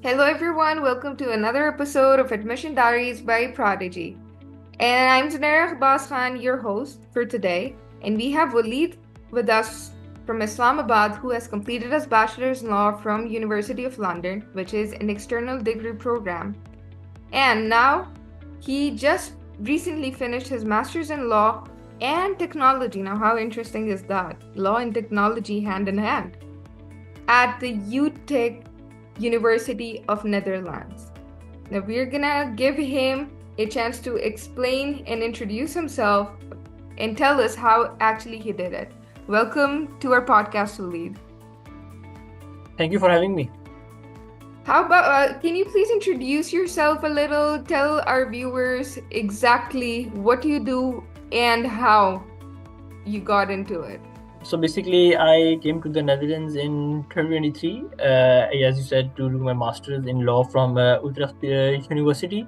Hello everyone, welcome to another episode of Admission Diaries by Prodigy. And I'm Zunaira Abbas Khan, your host for today. And we have Waleed with us from Islamabad, who has completed his bachelor's in law from University of London, which is an external degree program. And now he just recently finished his master's in law and technology. Now, how interesting is that? Law and technology hand in hand at the Utrecht University of Netherlands. Now we're gonna give him a chance to explain and introduce himself and tell us how actually he did it. Welcome to our podcast, Waleed. Thank you for having me. How about, can you please introduce yourself a little? Tell our viewers exactly what you do and how you got into it. So basically, I came to the Netherlands in 2023, as you said, to do my master's in law from Utrecht University.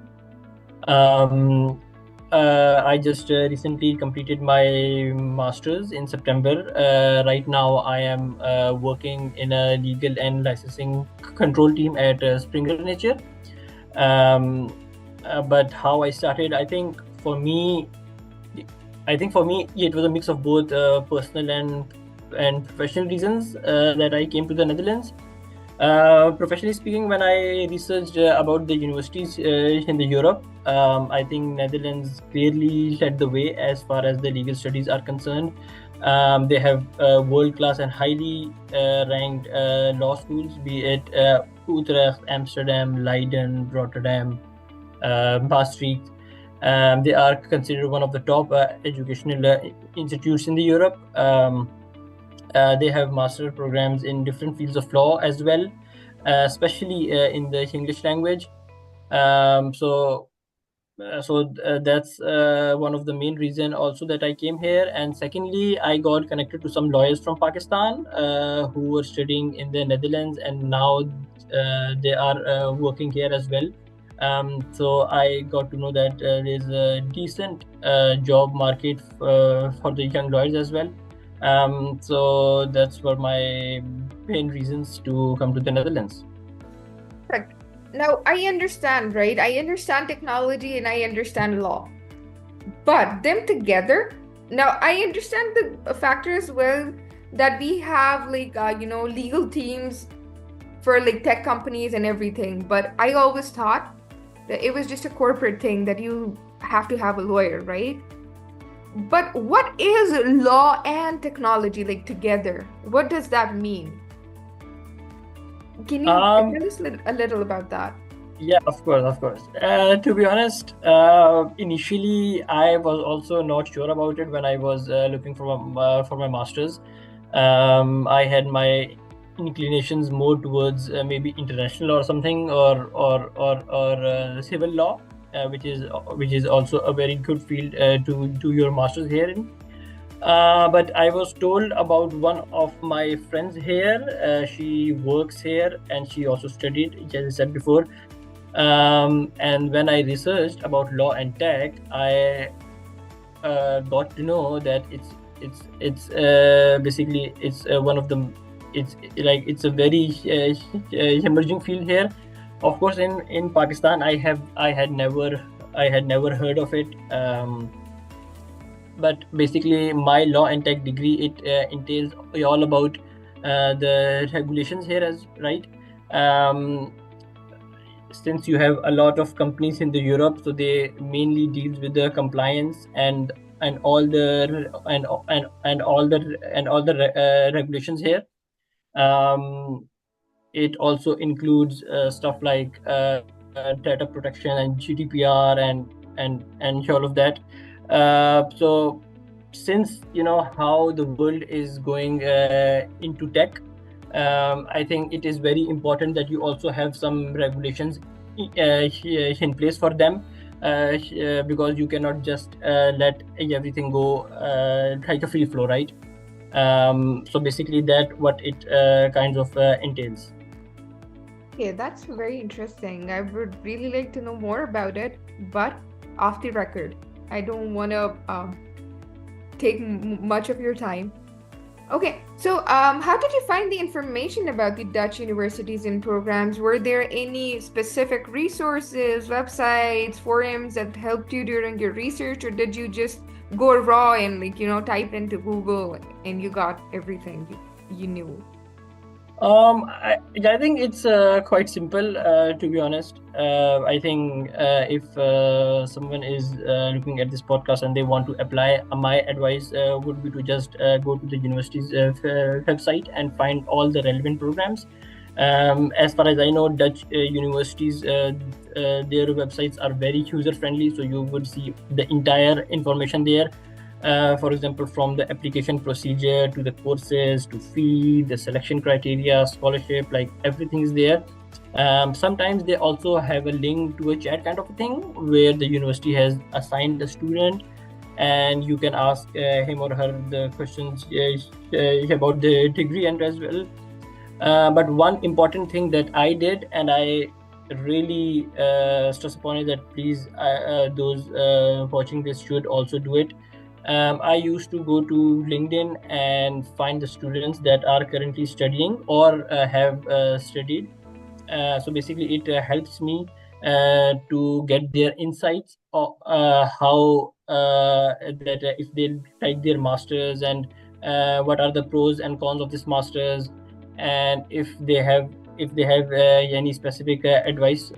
I just recently completed my master's in September. Right now, I am working in a legal and licensing control team at Springer Nature. But how I started, I think for me, it was a mix of both personal and professional reasons that I came to the Netherlands. Professionally speaking, when I researched about the universities in the Europe, I think Netherlands clearly led the way as far as the legal studies are concerned. They have world-class and highly ranked law schools, be it Utrecht, Amsterdam, Leiden, Rotterdam, Maastricht. They are considered one of the top educational institutes in the Europe. They have master programs in different fields of law as well, especially in the English language. That's one of the main reason also that I came here. And secondly, I got connected to some lawyers from Pakistan who were studying in the Netherlands, and now they are working here as well. So I got to know that there's a decent job market for the young lawyers as well. So that's were my main reasons to come to the Netherlands. Correct. Now, I understand, right? I understand technology and I understand law. But them together, now I understand the factor as well that we have legal teams for like tech companies and everything. But I always thought that it was just a corporate thing that you have to have a lawyer, right? But what is law and technology like together? What does that mean? Can you Um, tell us a little about that? yeah, of course, of course. To be honest, initially I was also not sure about it when I was looking for my masters. I had my inclinations more towards maybe international or something, or civil law, which is also a very good field to do your masters here in. But I was told about one of my friends here. She works here and she also studied, as I said before. And when I researched about law and tech, I got to know that it's basically it's one of the it's a very emerging field here. Of course, in Pakistan, I had never heard of it. But basically, my law and tech degree it entails all about the regulations here, as right. Um, since you have a lot of companies in the Europe, so they mainly deals with the compliance and all the regulations here. Um, it also includes stuff like data protection and GDPR and all of that. So since you know how the world is going into tech, I think it is very important that you also have some regulations in place for them, because you cannot just let everything go like a free flow, right? So basically, that what it kind of entails. Okay, that's very interesting. I would really like to know more about it, but off the record. I don't want to take much of your time. Okay, so how did you find the information about the Dutch universities and programs? Were there any specific resources, websites, forums that helped you during your research, or did you just go raw and type into Google and you got everything you knew? I think it's quite simple, to be honest. I think if someone is looking at this podcast and they want to apply, my advice would be to just go to the university's website and find all the relevant programs. As far as I know, Dutch universities, their websites are very user friendly, so you would see the entire information there. For example, from the application procedure to the courses to fee, the selection criteria, scholarship, like everything is there. Sometimes they also have a link to a chat kind of a thing where the university has assigned the student and you can ask him or her the questions about the degree and as well. But one important thing that I did, and I really stress upon it, that please those watching this should also do it. I used to go to LinkedIn and find the students that are currently studying or have studied. So basically, it helps me to get their insights of how that if they take their masters and what are the pros and cons of this masters, and if they have any specific advice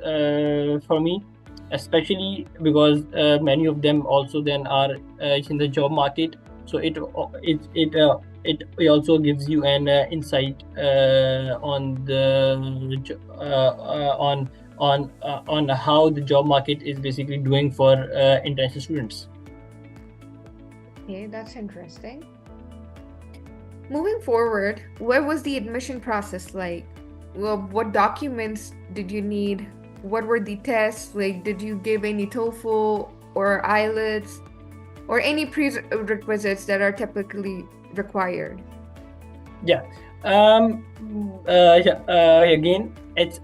for me, especially because many of them also then are in the job market, so it also gives you an insight on the on how the job market is basically doing for international students. Okay, that's interesting. Moving forward, what was the admission process like? Well, what documents did you need? What were the tests? Like, did you give any TOEFL or IELTS or any prerequisites that are typically required? Yeah. Again, it's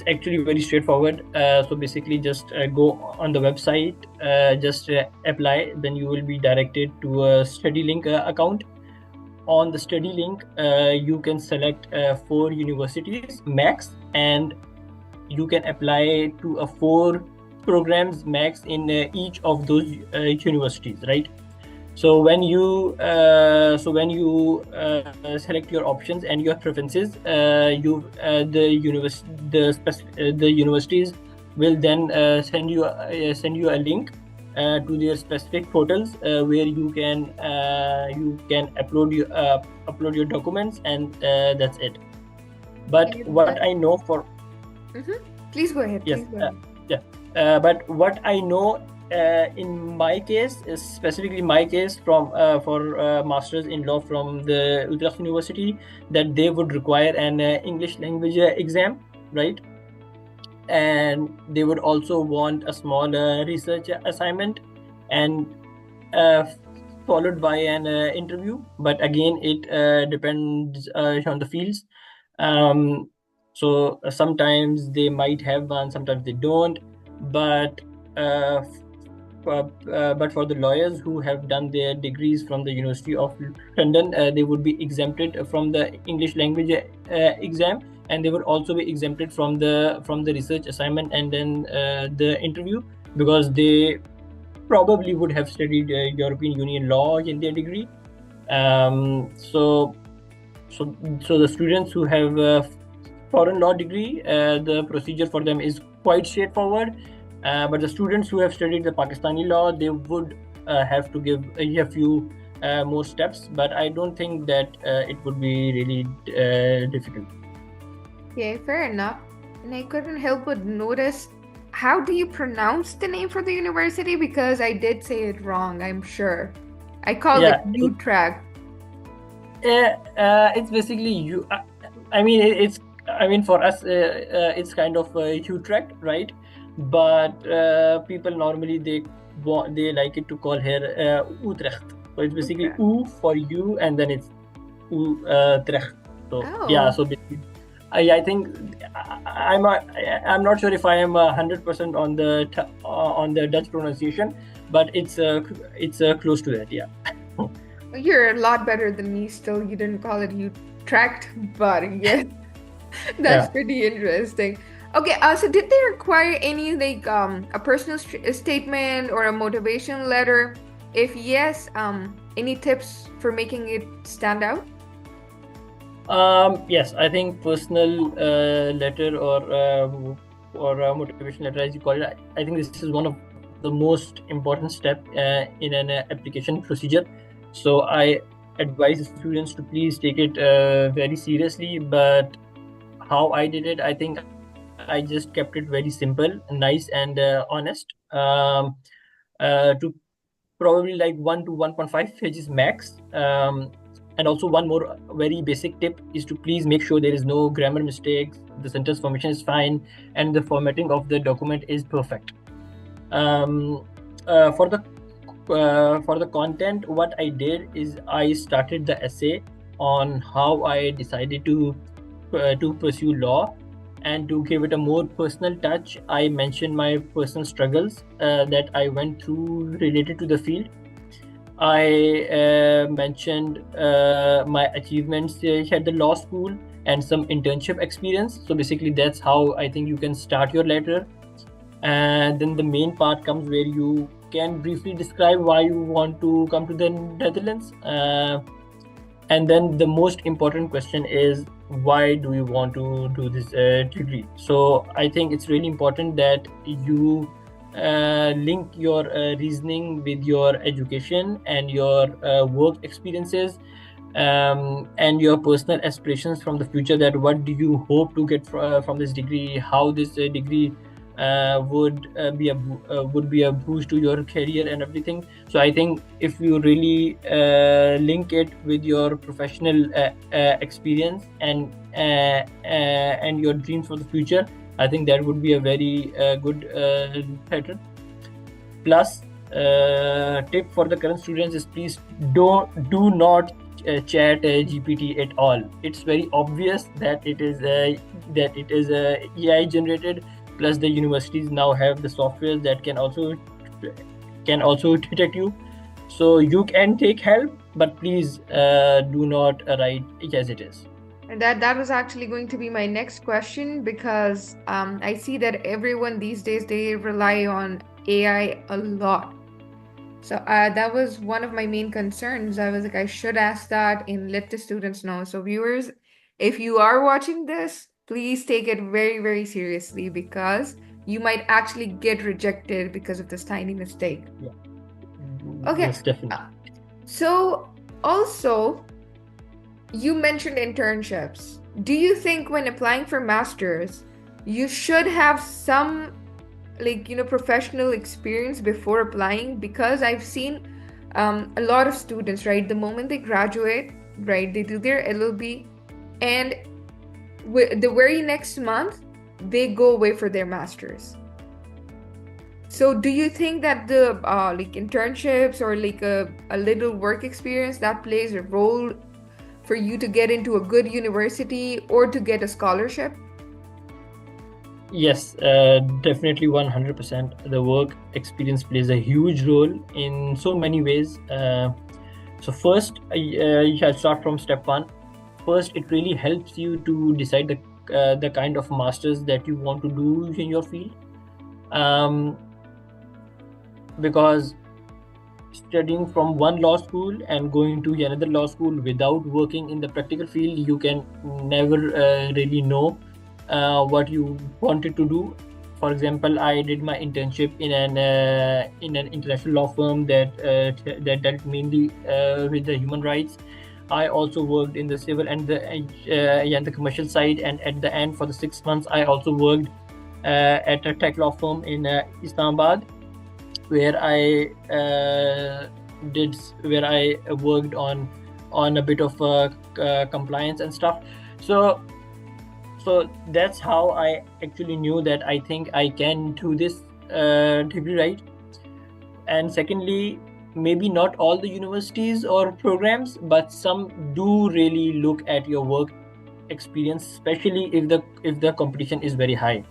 actually very straightforward. So basically, just go on the website, just apply. Then you will be directed to a study link account. On the study link, you can select 4 universities max, and you can apply to a 4 programs max in each of those universities, right? So when you select your options and your preferences, the universities will then send you a link to their specific portals where you can upload your documents, and that's it. But what I know for Please go ahead. yes, Please go ahead. but what I know in my case, specifically my case from for masters in law from the Utrecht University, that they would require an English language exam, right? And they would also want a small research assignment, and followed by an interview. But again, it depends on the fields. So sometimes they might have one, sometimes they don't. But for the lawyers who have done their degrees from the University of London, they would be exempted from the English language exam, and they would also be exempted from the research assignment and then the interview, because they probably would have studied European Union law in their degree. So the students who have a foreign law degree, the procedure for them is quite straightforward. But the students who have studied the Pakistani law, they would have to give a few more steps. But I don't think that it would be really difficult. Okay, fair enough. And I couldn't help but notice, how do you pronounce the name for the university? Because I did say it wrong, I'm sure. I called it Utrecht. It's basically you. I mean, for us, it's kind of Utrecht, right? But people normally they like it to call here Utrecht. So it's basically U for you, and then it's Utrecht. So yeah, so basically, I think I'm not sure if I am 100% on the Dutch pronunciation, but it's close to that, yeah. You're a lot better than me still. You didn't call it Utrecht, but yeah, that's Yeah. pretty interesting. Okay, so did they require any like a personal statement or a motivation letter? If yes, any tips for making it stand out? Yes, I think personal letter or motivation letter, as you call it, I think this is one of the most important step in an application procedure. So I advise students to please take it very seriously. But how I did it, I think I just kept it very simple, nice, and honest. To probably like 1 to 1.5 pages max. And also one more very basic tip is to please make sure there is no grammar mistakes, the sentence formation is fine, and the formatting of the document is perfect. um, for the content, what I did is I started the essay on how I decided to pursue law, and to give it a more personal touch, I mentioned my personal struggles that I went through related to the field. I mentioned my achievements at the law school and some internship experience. So basically, that's how I think you can start your letter. And then the main part comes where you can briefly describe why you want to come to the Netherlands. And then the most important question is, why do you want to do this degree? So I think it's really important that you link your reasoning with your education and your work experiences, and your personal aspirations from the future, that what do you hope to get from this degree, how this degree would be a boost to your career and everything. So I think if you really link it with your professional experience and your dreams for the future, I think that would be a very good pattern. Plus, tip for the current students is, please do not chat GPT at all. It's very obvious that it is AI generated. Plus, the universities now have the software that can also detect you. So you can take help, but please do not write it as it is. And that was actually going to be my next question because I see that everyone these days they rely on AI a lot. So that was one of my main concerns. I was like, I should ask that and let the students know. So viewers, if you are watching this, please take it very, very seriously because you might actually get rejected because of this tiny mistake. Yeah. Okay. Yes, definitely. So also, you mentioned internships. Do you think when applying for masters, you should have some professional experience before applying? Because I've seen a lot of students, right, the moment they graduate, right, they do their LLB, and the very next month they go away for their masters. So do you think that the internships or like a little work experience that plays a role for you to get into a good university or to get a scholarship? Yes, definitely 100%. The work experience plays a huge role in so many ways. So first, you shall start from step one. First, it really helps you to decide the kind of masters that you want to do in your field. Because studying from one law school and going to another law school without working in the practical field, you can never really know what you wanted to do. For example, I did my internship in an international law firm that dealt mainly with the human rights. I also worked in the civil and the commercial side, and at the end, for the 6 months, I also worked at a tech law firm in Islamabad, where I worked on a bit of compliance and stuff. So that's how I actually knew that I think I can do this degree, right? And secondly, maybe not all the universities or programs, but some do really look at your work experience, especially if the competition is very high.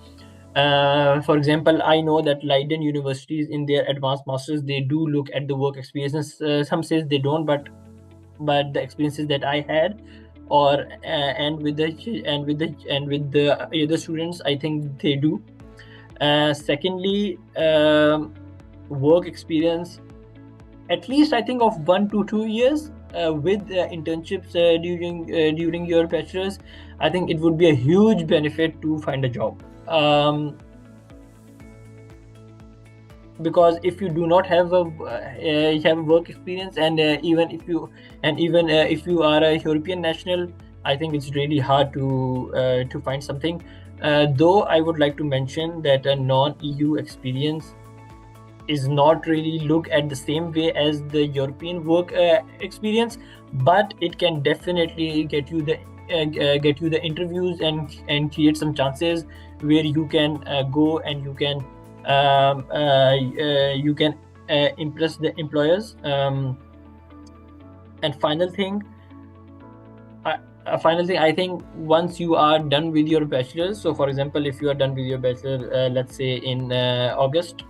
For example, I know that Leiden universities in their advanced masters, they do look at the work experiences. Some says they don't, but but the experiences that I had, or and with the other students, I think they do. Secondly, work experience, at least I think of 1 to 2 years with internships during your bachelor's. I think it would be a huge benefit to find a job. Because if you do not have have work experience, and even if you are a European national, I think it's really hard to find something. Though I would like to mention that a non-EU experience is not really looked at the same way as the European work experience, but it can definitely get you the interviews and create some chances where you can go and you can impress the employers. And final thing, I think once you are done with your bachelor's, so for example, if you are done with your bachelor, let's say in August,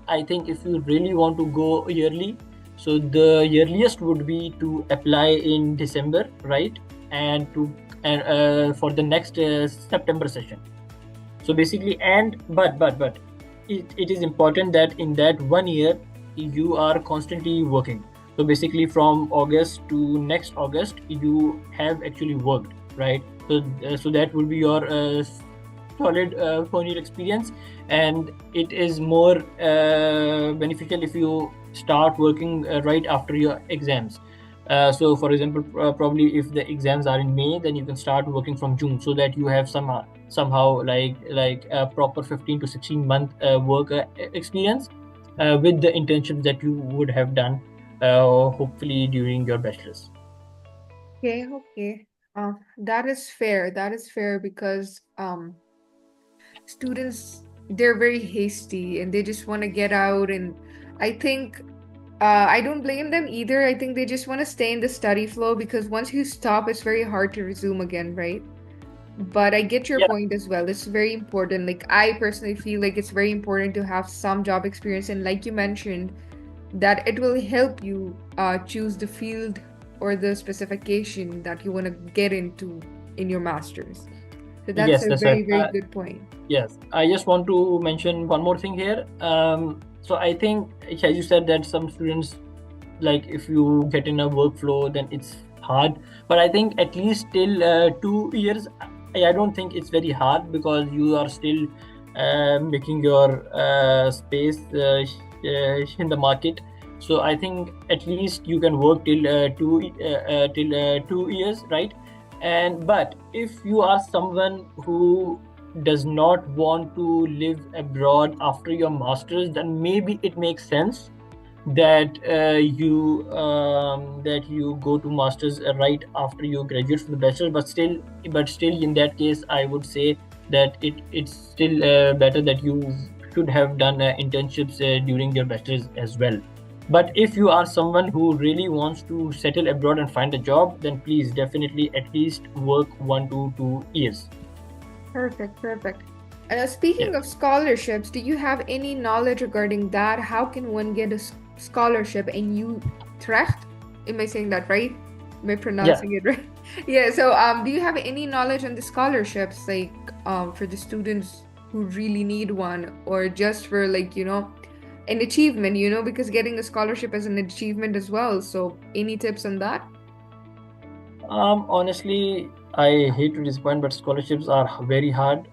I think if you really want to go yearly, so the earliest would be to apply in December, right? And for the next September session. So basically, but it is important that in that 1 year you are constantly working. So basically, from August to next August, you have actually worked, right? So that will be your solid 4 year experience, and it is more beneficial if you start working right after your exams. So for example, probably if the exams are in May, then you can start working from June, so that you have somehow like a proper 15 to 16 month work experience with the internships that you would have done hopefully during your bachelor's. Okay. That is fair. That is fair because students, they're very hasty and they just want to get out, and I think I don't blame them either. I think they just want to stay in the study flow because once you stop, it's very hard to resume again, right? But I get your Yeah. point as well. It's very important. Like, I personally feel like it's very important to have some job experience, and like you mentioned, that it will help you choose the field or the specification that you want to get into in your master's. So that's Yes, a that's right. very good point. Yes, I just want to mention one more thing here. So I think, as you said, that some students, like if you get in a workflow, then it's hard. But I think at least till 2 years, I don't think it's very hard, because you are still making your space in the market. So I think at least you can work till 2 years, right? But if you are someone who does not want to live abroad after your masters, then maybe it makes sense that you go to masters right after you graduate from the bachelor. But still in that case, I would say that it's still better that you should have done internships during your bachelors as well. But if you are someone who really wants to settle abroad and find a job, then please definitely at least work 1 to 2 years. Perfect. Speaking of scholarships, do you have any knowledge regarding that? How can one get a scholarship in Utrecht? Am I saying that right? Am I pronouncing it right? Yeah. So, do you have any knowledge on the scholarships, like, for the students who really need one, or just for, like, an achievement, because getting a scholarship is an achievement as well. So, any tips on that? Honestly, I hate to disappoint, but scholarships are very hard.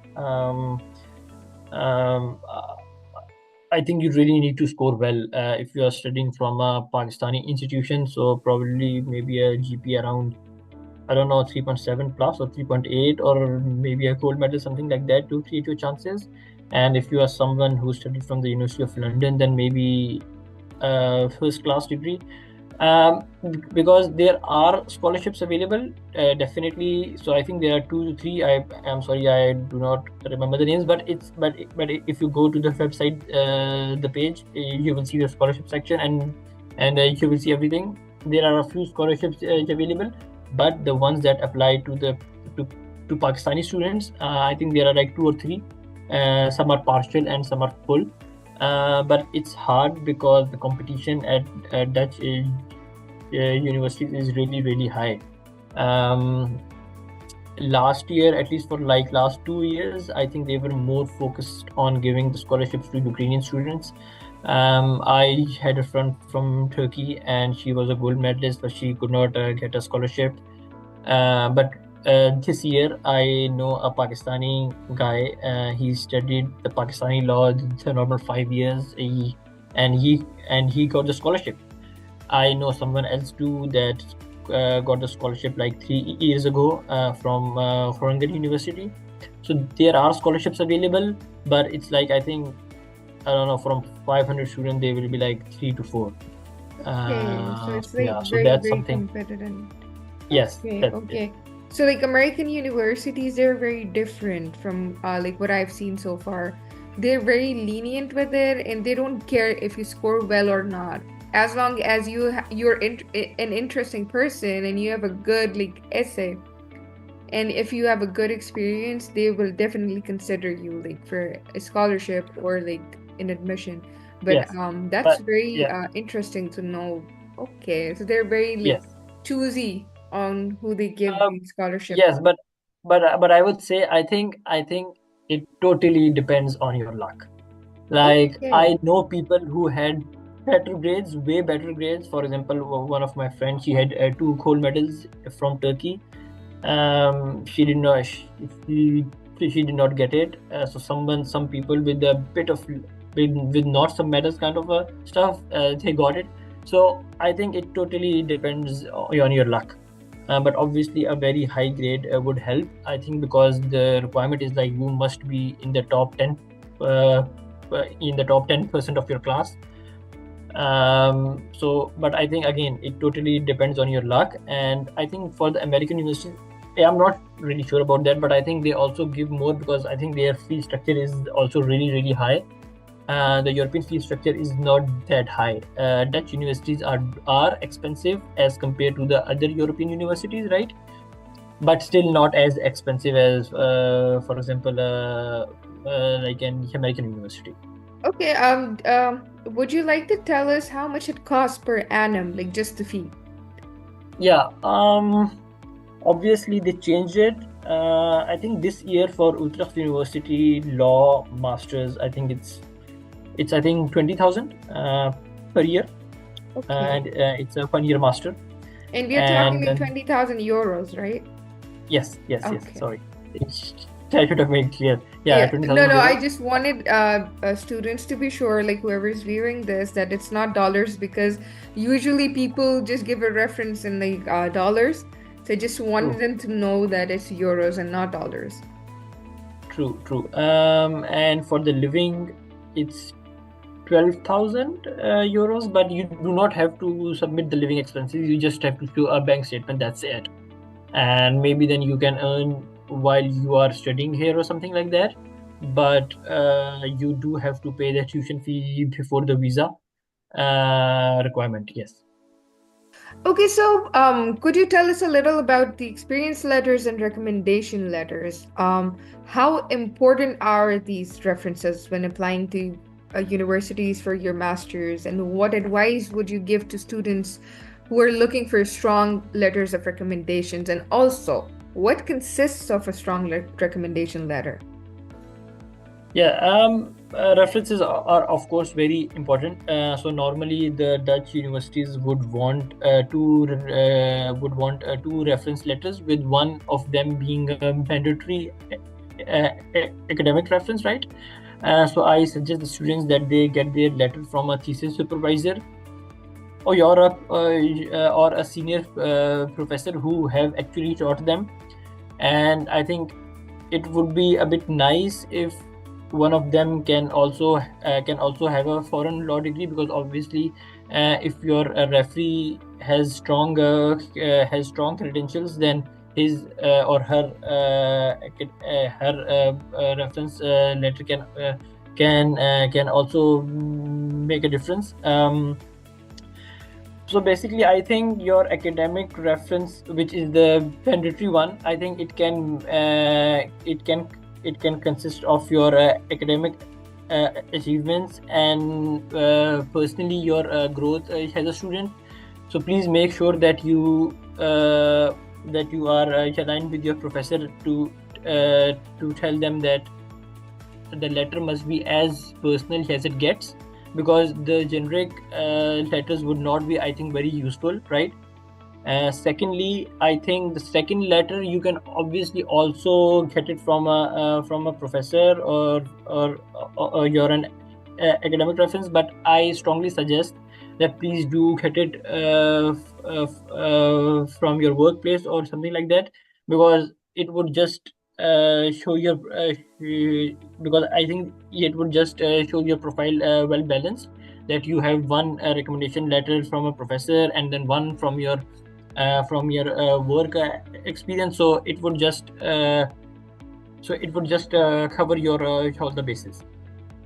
I think you really need to score well if you are studying from a Pakistani institution. So probably maybe a GP around, I don't know, 3.7 plus or 3.8, or maybe a gold medal, something like that, to create your chances. And if you are someone who studied from the University of London, then maybe first class degree. Because there are scholarships available, definitely. So I think there are 2 to 3. I am sorry, I do not remember the names, but if you go to the website, the page, you will see the scholarship section, and you will see everything. There are a few scholarships available, but the ones that apply to Pakistani students, I think there are like 2 or 3. Some are partial and some are full. But it's hard because the competition at Dutch universities is really, really high. Um, Last year, at least for like last 2 years, I think they were more focused on giving the scholarships to Ukrainian students. I had a friend from Turkey, and she was a gold medalist, but she could not get a scholarship. But this year, I know a Pakistani guy. He studied the Pakistani law the normal 5 years. He got the scholarship. I know someone else too that got the scholarship like 3 years ago from Utrecht University. So there are scholarships available, but it's like, I think, I don't know, from 500 students there will be like 3 to 4. Okay, so it's like Yeah, so very, that's very something. competitive. Yes, Okay, that's it. okay. So like American universities, they're very different from like what I've seen so far. They're very lenient with it, and they don't care if you score well or not. As long as you're an interesting person and you have a good like essay, and if you have a good experience, they will definitely consider you like for a scholarship or like an admission. But Yes, that's but very yeah, interesting to know. Okay, so they're very like yes. choosy on who they give Um, the scholarship yes, to. but I would say, I think it totally depends on your luck. Like, Okay. I know people who had better grades, way better grades. For example, one of my friends, she had two gold medals from Turkey. She did not. She did not get it. So some people with a bit of with not some medals kind of stuff, they got it. So I think it totally depends on your luck. But obviously, a very high grade would help. I think because the requirement is like you must be in the top 10, in the top 10% of your class. But I think again, it totally depends on your luck. And I think for the American university, I'm not really sure about that, but I think they also give more because I think their fee structure is also really, really high. The European fee structure is not that high. Dutch universities are expensive as compared to the other European universities, right? But still not as expensive as, for example, like an American university. Okay. Would you like to tell us how much it costs per annum, like just the fee? Yeah. Obviously, they changed it. I think this year for Utrecht University Law Masters, I think it's I think 20,000 per year, Okay. and it's a 1 year master. And we are talking And like 20,000 euros, right? yes. Okay. Sorry, I should have made it clear. Yeah, Yeah, no, 20,000 no, I euros. just wanted students to be sure, like whoever's viewing this, that it's not dollars because usually people just give a reference in like dollars. So I just wanted True, them to know that it's euros and not dollars. true. And for the living, it's 12,000 euros, but you do not have to submit the living expenses. You just have to show a bank statement. That's it. And maybe then you can earn while you are studying here or something like that. But you do have to pay the tuition fee before the visa requirement. Yes. Okay, so could you tell us a little about the experience letters and recommendation letters? How important are these references when applying to universities for your master's, and what advice would you give to students who are looking for strong letters of recommendations? And also, what consists of a strong recommendation letter? Yeah, references are of course very important. So normally the Dutch universities would want two reference letters, with one of them being a mandatory academic reference, right? So I suggest the students that they get their letter from a thesis supervisor or a senior professor who have actually taught them. And I think it would be a bit nice if one of them can also have a foreign law degree, because obviously if your referee has strong credentials, then his or her reference letter can also make a difference. So basically, I think your academic reference, which is the mandatory one, I think it can consist of your academic achievements and personally your growth as a student. So please make sure that you are aligned with your professor to tell them that the letter must be as personal as it gets, because the generic letters would not be, I think, very useful, right? Secondly, I think the second letter you can obviously also get it from a professor or you're an academic reference, but I strongly suggest that please do get it from your workplace or something like that, because it would just show your because I think it would just show your profile well balanced, that you have one recommendation letter from a professor and then one from your work experience. So it would just cover your all the bases.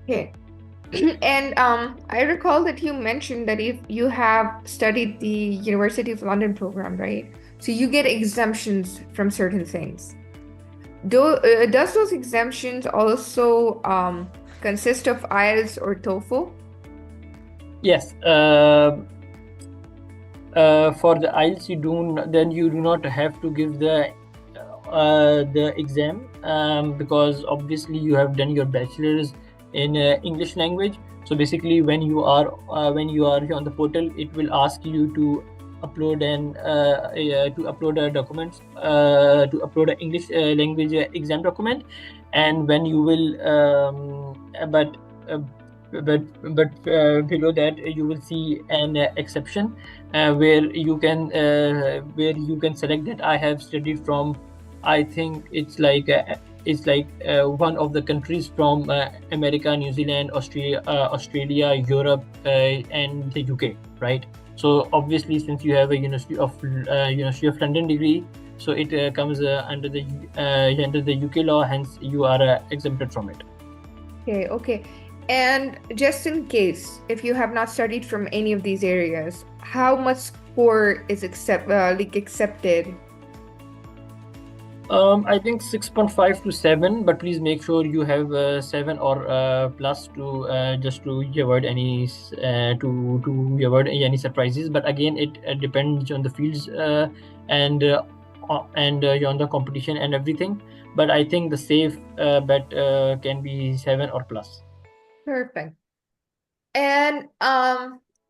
Okay. And I recall that you mentioned that if you have studied the University of London program, right? So you get exemptions from certain things. Does those exemptions also consist of IELTS or TOEFL? Yes. For the IELTS, you do not have to give the exam, because obviously you have done your bachelor's in English language. So basically, when you are on the portal, it will ask you to upload a document, to upload an English language exam document, and when you will uh, below that you will see an exception where you can select that I have studied from, I think it's like one of the countries from America, New Zealand, Australia, Europe, and the UK, right? So obviously, since you have a University of London degree, so it comes under the UK law, hence you are exempted from it. Okay. And just in case, if you have not studied from any of these areas, how much score is accepted? I think 6.5 to 7, but please make sure you have 7 or plus to just to avoid to avoid any surprises. But again, it depends on the fields and on the competition and everything. But I think the safe bet can be 7 or plus. Perfect. And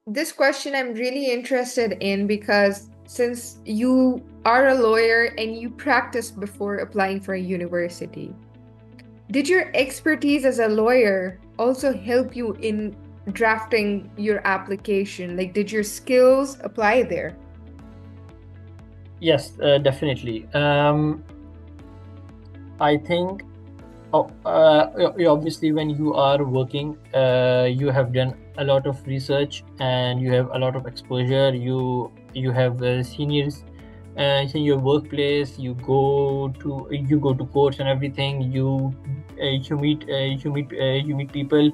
this question I'm really interested in because since you are a lawyer and you practiced before applying for a university, did your expertise as a lawyer also help you in drafting your application? Like, did your skills apply there? Yes, definitely. I think obviously when you are working, you have done a lot of research and you have a lot of exposure. You have seniors in your workplace. You go to courts and everything. You meet people.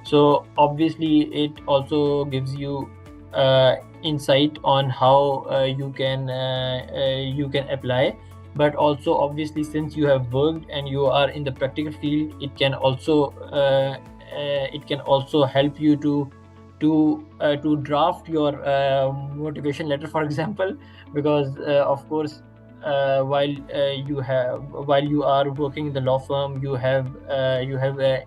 So obviously it also gives you insight on how you can apply. But also obviously, since you have worked and you are in the practical field, it can also help you to draft your motivation letter, for example, because of course while you are working in the law firm, you have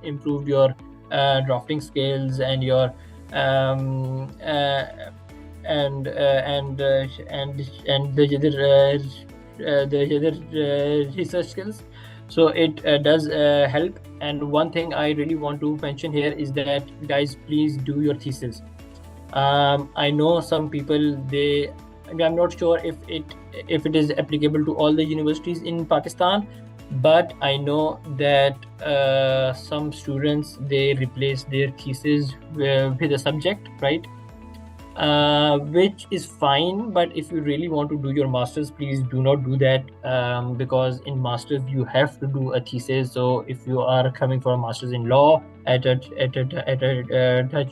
improved your drafting skills and your um, uh, and the other research skills. So it does help. And one thing I really want to mention here is that, guys, please do your thesis. I know some people, I'm not sure if it is applicable to all the universities in Pakistan, but I know that some students, they replace their thesis with a subject, right? Which is fine, but if you really want to do your masters, please do not do that, because in masters you have to do a thesis. So if you are coming for a masters in law at Dutch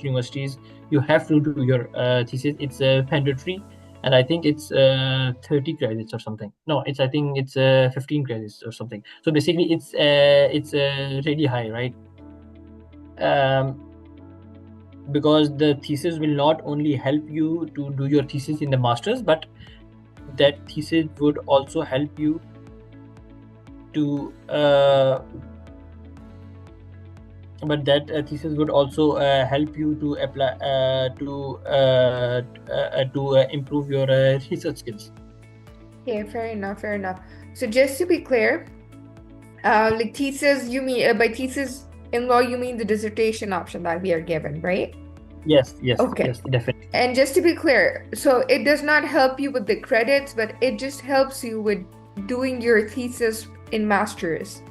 universities, you have to do your thesis. It's mandatory, and I think it's 30 credits or something. No, I think it's 15 credits or something. So basically it's really high, right? um because the thesis will not only help you to do your thesis in the masters, but that thesis would also help you to thesis would also help you to apply to improve your research skills. Okay, fair enough, fair enough. So just to be clear, like thesis, you mean by thesis in law, you mean the dissertation option that we are given, right? Yes, Okay. definitely. And just to be clear, so it does not help you with the credits, but it just helps you with doing your thesis in masters.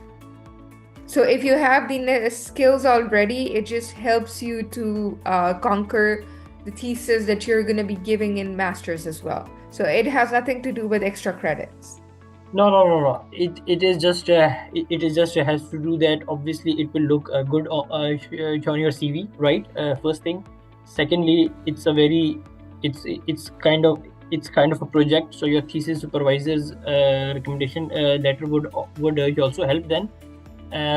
So if you have the skills already, it just helps you to conquer the thesis that you're going to be giving in masters as well. So it has nothing to do with extra credits. No. It is just has to do that. Obviously, it will look good on your CV, right? First thing. Secondly, it's kind of a project. So your thesis supervisor's recommendation letter would also help then,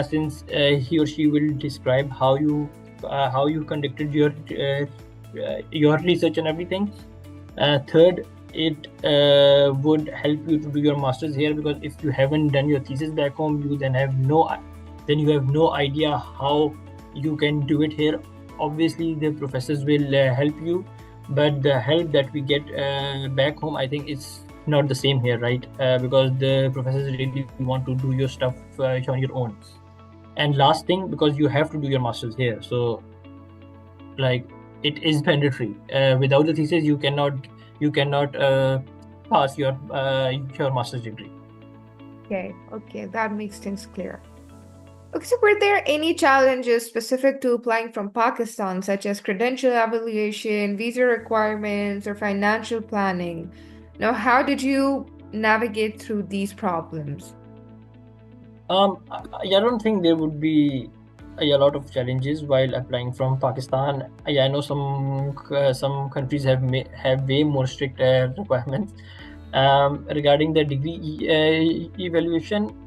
since he or she will describe how you conducted your research and everything. Third, it would help you to do your masters here, because if you haven't done your thesis back home, you have no idea how you can do it here. Obviously, the professors will help you, but the help that we get back home, I think it's not the same here, right? Because the professors really want to do your stuff on your own. And last thing, because you have to do your masters here, so like it is mandatory. Without the thesis, you cannot pass your master's degree. Okay, that makes things clear. Okay, so were there any challenges specific to applying from Pakistan, such as credential evaluation, visa requirements, or financial planning? Now, how did you navigate through these problems? I don't think there would be a lot of challenges while applying from Pakistan. I know some countries have way more strict requirements regarding the degree evaluation.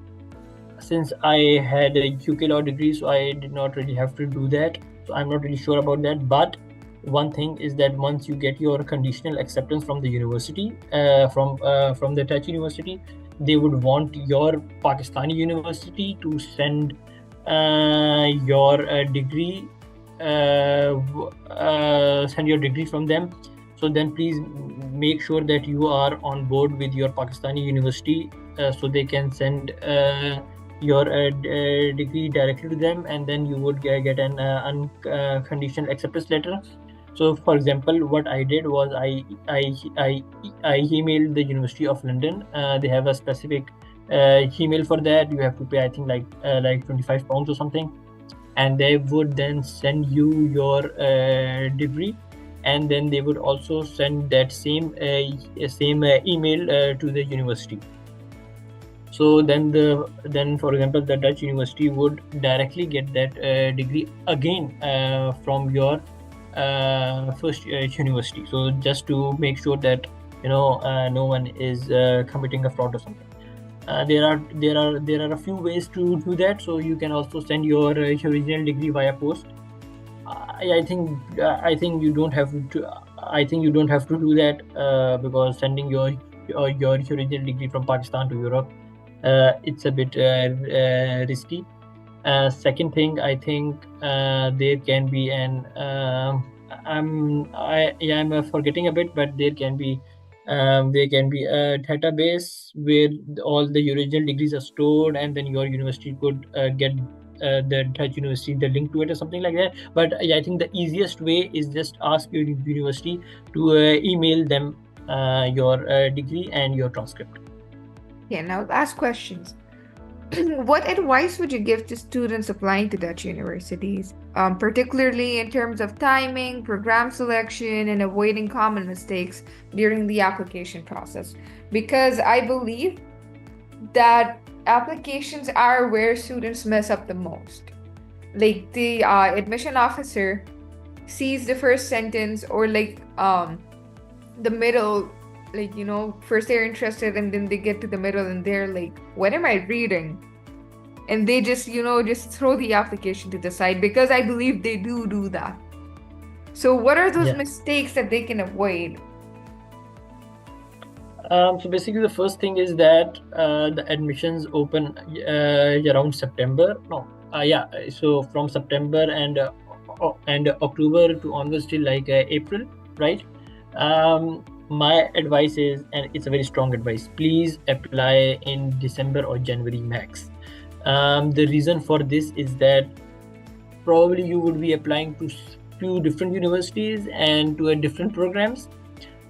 Since I had a UK law degree, so I did not really have to do that. So I'm not really sure about that. But one thing is that once you get your conditional acceptance from the university, from the Utrecht University, they would want your Pakistani university to send your degree, send your degree from them. So then please make sure that you are on board with your Pakistani university, so they can send your degree directly to them, and then you would get an unconditional acceptance letter. So, for example, what I did was I emailed the University of London. They have a specific email for that. You have to pay, I think, like £25 or something, and they would then send you your degree, and then they would also send that same email to the university. So then for example, the Dutch university would directly get that degree again from your first university. So just to make sure that no one is committing a fraud or something. There are a few ways to do that. So you can also send your original degree via post. I think you don't have to. I think you don't have to do that because sending your original degree from Pakistan to Europe, it's a bit risky. Second thing, I think there can be an I'm forgetting a bit, but there can be a database where all the original degrees are stored, and then your university could get the Dutch university the link to it or something like that. But I think the easiest way is just ask your university to email them your degree and your transcript. Yeah, now last questions. What advice would you give to students applying to Dutch universities, particularly in terms of timing, program selection, and avoiding common mistakes during the application process? Because I believe that applications are where students mess up the most. Like the admission officer sees the first sentence or like the middle, like first they're interested and then they get to the middle and they're like, what am I reading? And they just just throw the application to the side, because I believe they do that. So what are those Yeah. mistakes that they can avoid? So basically, the first thing is that the admissions open around September. No, yeah. So from September and October to onwards till like April, right? My advice is, and it's a very strong advice, please apply in December or January max. The reason for this is that probably you would be applying to few different universities and to a different programs.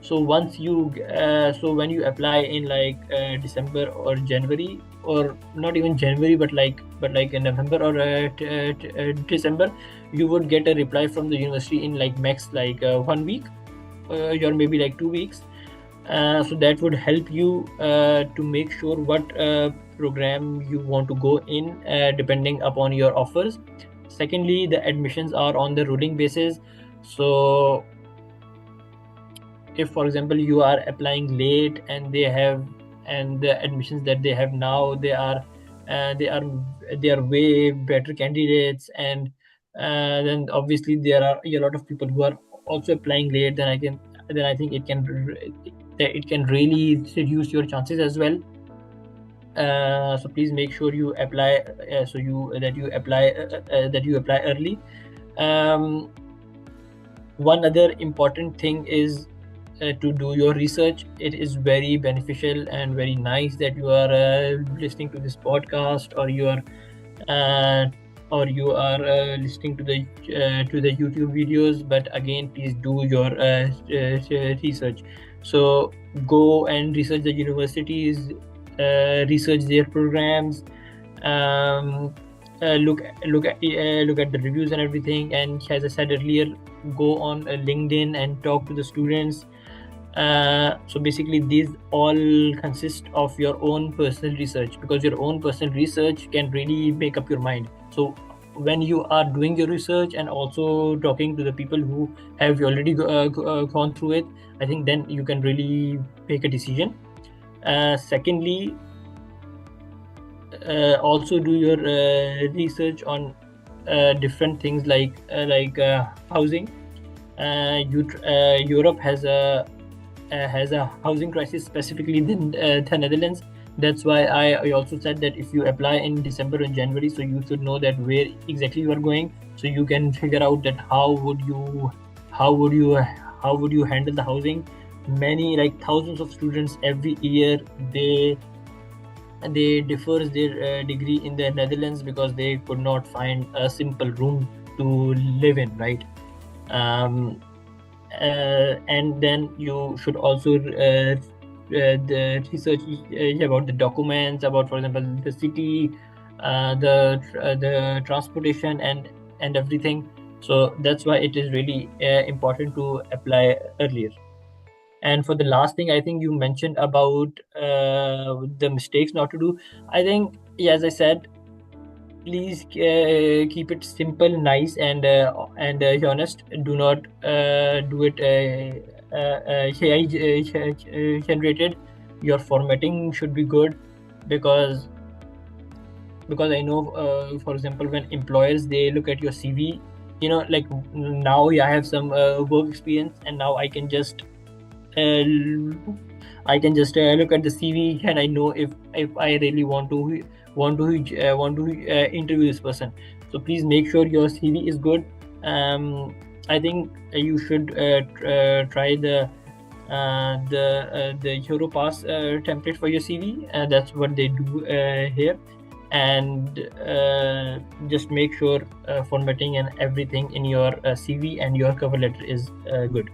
So when you apply in like December or January, or not even January, but like in November or December, you would get a reply from the university in like max like 1 week, or maybe like 2 weeks. So that would help you to make sure what program you want to go in, depending upon your offers. Secondly, the admissions are on the rolling basis. So if, for example, you are applying late and the admissions that they have now, uh, they are they are way better candidates, and then obviously there are a lot of people who are also applying late, then I think it can really reduce your chances as well. So please make sure you apply, that you apply early. um, One other important thing is to do your research. It is very beneficial and very nice that you are listening to this podcast, uh, or you are listening to the YouTube videos. But again, please do your research. So go and research the universities, research their programs, um, look at the reviews and everything. And as I said earlier, go on LinkedIn and talk to the students. So basically, these all consist of your own personal research, because your own personal research can really make up your mind. So when you are doing your research and also talking to the people who have already gone through it, I think then you can really make a decision. Secondly, also do your research on different things like housing. Europe has a housing crisis, specifically the Netherlands. That's why I also said that if you apply in December and January, so you should know that where exactly you are going, so you can figure out that how would you how would you handle the housing. Many, like thousands of students every year, they defers their degree in the Netherlands because they could not find a simple room to live in, right? um, and then you should also the research about the documents, about, for example, the city, the transportation and everything. So that's why it is really important to apply earlier. And for the last thing, I think you mentioned about the mistakes not to do. I think, yeah, as I said, please keep it simple, nice, and honest. Do not do it AI generated. Your formatting should be good, because I know, for example, when employers, they look at your CV, like now I have some work experience, and now uh, look at the CV, and I know if I really want to interview this person. So please make sure your CV is good. I think you should try the Europass template for your CV. That's what they do here. And just make sure formatting and everything in your CV and your cover letter is good.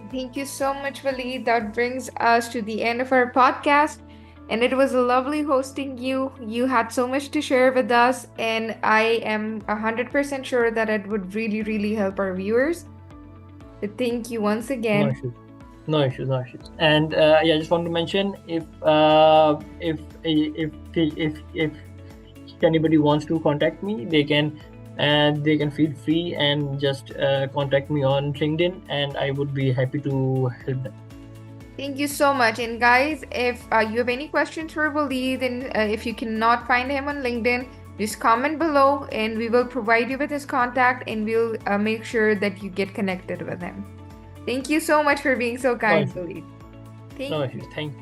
Thank you so much, Waleed. That brings us to the end of our podcast. And it was lovely hosting you. You had so much to share with us, and I am 100% sure that it would really, really help our viewers. So thank you once No again. issues. No issues, no issues. And yeah, I just want to mention, if anybody wants to contact me, they can feel free and just contact me on LinkedIn, and I would be happy to help them. Thank you so much. And guys, if you have any questions for Waleed, and if you cannot find him on LinkedIn, Just comment below and we will provide you with his contact and we'll make sure that you get connected with him. Thank you so much for being so No kind, issues. Waleed. No Thank you. issues. Thank